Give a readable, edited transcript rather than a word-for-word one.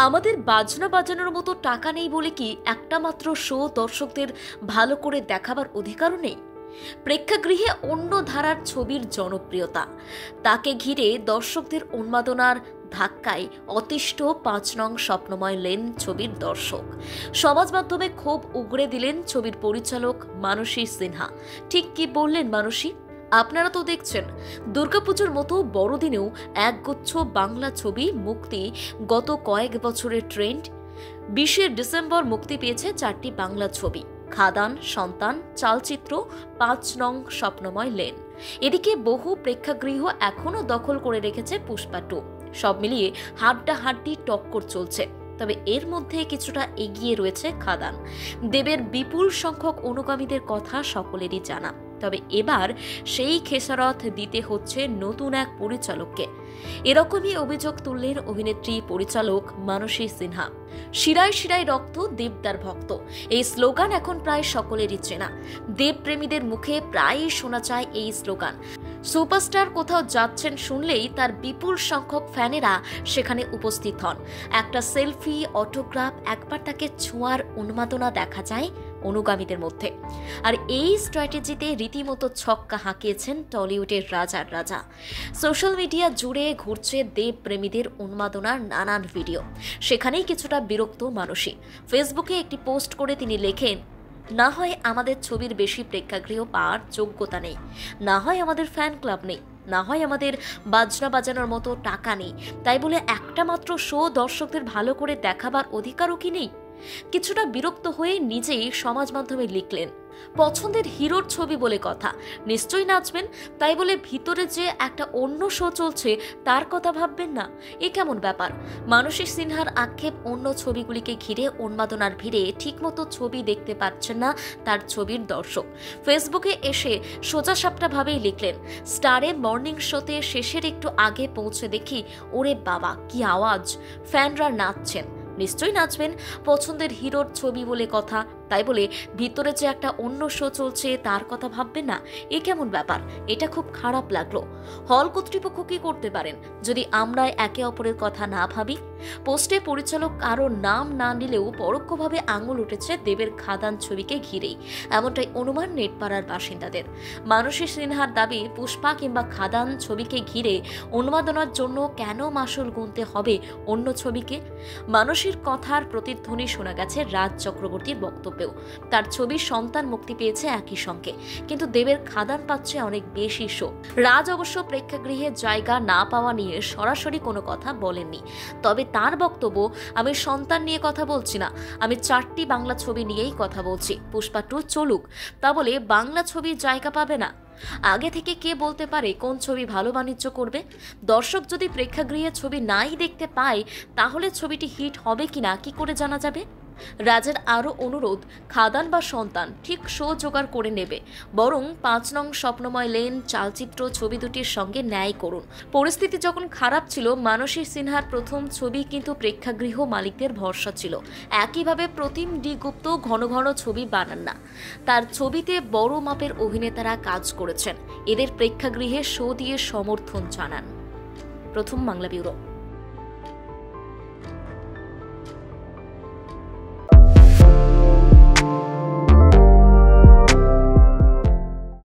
আমাদের বাজনা বাজানোর মতো টাকা নেই বলে কি একটা মাত্র শো দর্শকদের ভালো করে দেখাবার অধিকারও নেই? প্রেক্ষাগৃহে অন্য ধারার ছবির জনপ্রিয়তা, তাকে ঘিরে দর্শকদের উন্মাদনার ধাক্কায় অতিষ্ঠ ৫ নং স্বপ্নময় লেন ছবির দর্শক। সমাজ মাধ্যমে ক্ষোভ উগরে দিলেন ছবির পরিচালক মানসী সিনহা। ঠিক কি বললেন মানসী? আপনারা তো দেখছেন, দুর্গাপুজোর মতো বড়দিনেও একগুচ্ছ বাংলা ছবি মুক্তি গত কয়েক বছরের ট্রেন্ড। ২০শে ডিসেম্বর মুক্তি পেয়েছে ৪টি বাংলা ছবি: খাদান, সন্তান, চালচিত্র, ৫ নং স্বপ্নময় লেন। এদিকে বহু প্রেক্ষাগৃহ এখনও দখল করে রেখেছে পুষ্পা 2। সব মিলিয়ে হাড্ডাহাড্ডি টক্কর চলছে। তবে এর মধ্যে কিছুটা এগিয়ে রয়েছে খাদান। দেবের বিপুল সংখ্যক অনুগামীদের কথা সকলেরই জানা। তবে এবার সেই খেসারত দিতে হচ্ছে নতুন এক পরিচালককে। এরকমই অভিযোগ তুললেন অভিনেত্রী পরিচালক মানসী সিনহা। শিরায় শিরায় রক্ত, দেবদার ভক্ত, এই স্লোগান এখন প্রায় সকলেরই চেনা। দেবপ্রেমীদের মুখে প্রায়ই শোনা যায় এই স্লোগান। সুপারস্টার কোথাও যাচ্ছেন শুনলেই তার বিপুল সংখ্যক ফ্যানেরা সেখানে উপস্থিত হন। একটা সেলফি, অটোগ্রাফ, একবার তাকে ছোঁয়ার উন্মাদনা দেখা যায় অনুগামীদের মধ্যে। আর এই স্ট্র্যাটেজিতে রীতিমতো ছক্কা হাঁকিয়েছেন টলিউডের রাজার রাজা। সোশ্যাল মিডিয়া জুড়ে ঘুরছে দেব প্রেমীদের উন্মাদনার নানান ভিডিও। সেখানেই কিছুটা বিরক্ত মানসী। ফেসবুকে একটি পোস্ট করে তিনি লেখেন, না হয় আমাদের ছবির বেশি প্রেক্ষাগৃহ পাওয়ার যোগ্যতা নেই, না হয় আমাদের ফ্যান ক্লাব নেই, না হয় আমাদের বাজনা বাজানোর মতো টাকা নেই, তাই বলে একটা মাত্র শো দর্শকদের ভালো করে দেখাবার অধিকারও কি নেই? কিছুটা বিরক্ত হয়ে নিজেই সমাজ মাধ্যমে লিখলেন, পছন্দের হিরোর ছবি বলে কথা, নিশ্চয়ই নাচবেন, তাই বলে ভিতরে যে একটা অন্য শো চলছে তার কথা ভাববেন না। এ কেমন ব্যাপার? মানসী সিনহার আক্ষেপ, অন্য ছবিগুলিকে ঘিরে উন্মাদনার ভিড়ে ঠিকমতো ছবি দেখতে পাচ্ছেন না তার ছবির দর্শক। ফেসবুকে এসে সোজাসাপটাভাবেই লিখলেন, স্টারে মর্নিং শোতে শেষের একটু আগে পৌঁছে দেখি, ওরে বাবা কি আওয়াজ, ফ্যানরা নাচছেন, নিশ্চয়ই নাচবেন, পছন্দের হিরোর ছবি বলে কথা, তাই বলে ভিতরে যে একটা অন্য শো চলছে তার কথা ভাববেন না। এ কেমন ব্যাপার? এটা খুব খারাপ লাগলো। হল কর্তৃপক্ষ কি করতে পারেন যদি আমরা একে অপরের কথা না ভাবি? পোস্টে পরিচালক কারো নাম না নিলেও পরোক্ষভাবে আঙুল উঠেছে দেবের খাদান ছবিকে ঘিরেই, এমনটাই অনুমান নেটপাড়ার বাসিন্দাদের। মানসী সিনহার দাবি, পুষ্পা কিংবা খাদান ছবিকে ঘিরে উন্মাদনার জন্য কেন মাসুল গুনতে হবে অন্য ছবিকে? মানসীর কথার প্রতিধ্বনি শোনা গেছে রাজ চক্রবর্তীর বক্তব্য। তার ছবি সন্তান মুক্তি পেয়েছে একই সঙ্গে, কিন্তু দেবের খাদান পাচ্ছে অনেক বেশি শো। রাজ অবশ্য প্রেক্ষাগৃহে জায়গা না পাওয়া নিয়ে সরাসরি কোনো কথা বলেননি। তবে তার বক্তব্য, আমি সন্তান নিয়ে কথা বলছি না, আমি 4টি বাংলা ছবি নিয়েই কথা বলছি। পুষ্পা 2 চলুক, তা বলে বাংলা ছবির জায়গা পাবে না? আগে থেকে কে বলতে পারে কোন ছবি ভালো বাণিজ্য করবে? দর্শক যদি প্রেক্ষাগৃহে ছবি নাই দেখতে পায়, তাহলে ছবিটি হিট হবে কিনা কি করে জানা যাবে? রাজের আরও অনুরোধ, খাদান বা সন্তান ঠিক শো জোগাড় করে নেবে, বরং ৫ নং স্বপ্নময় লেন, চালচিত্র ছবি দুটির সঙ্গে ন্যায় করুন। পরিস্থিতি যখন খারাপ ছিল, মানসী সিনহার প্রথম ছবি কিন্তু প্রেক্ষাগৃহ মালিকদের ভরসা ছিল। একইভাবে প্রতিম ডি গুপ্ত ঘন ঘন ছবি বানান না, তার ছবিতে বড় মাপের অভিনেতারা কাজ করেছেন, এদের প্রেক্ষাগৃহে শো দিয়ে সমর্থন জানান। প্রথম বাংলা ব্যুরো।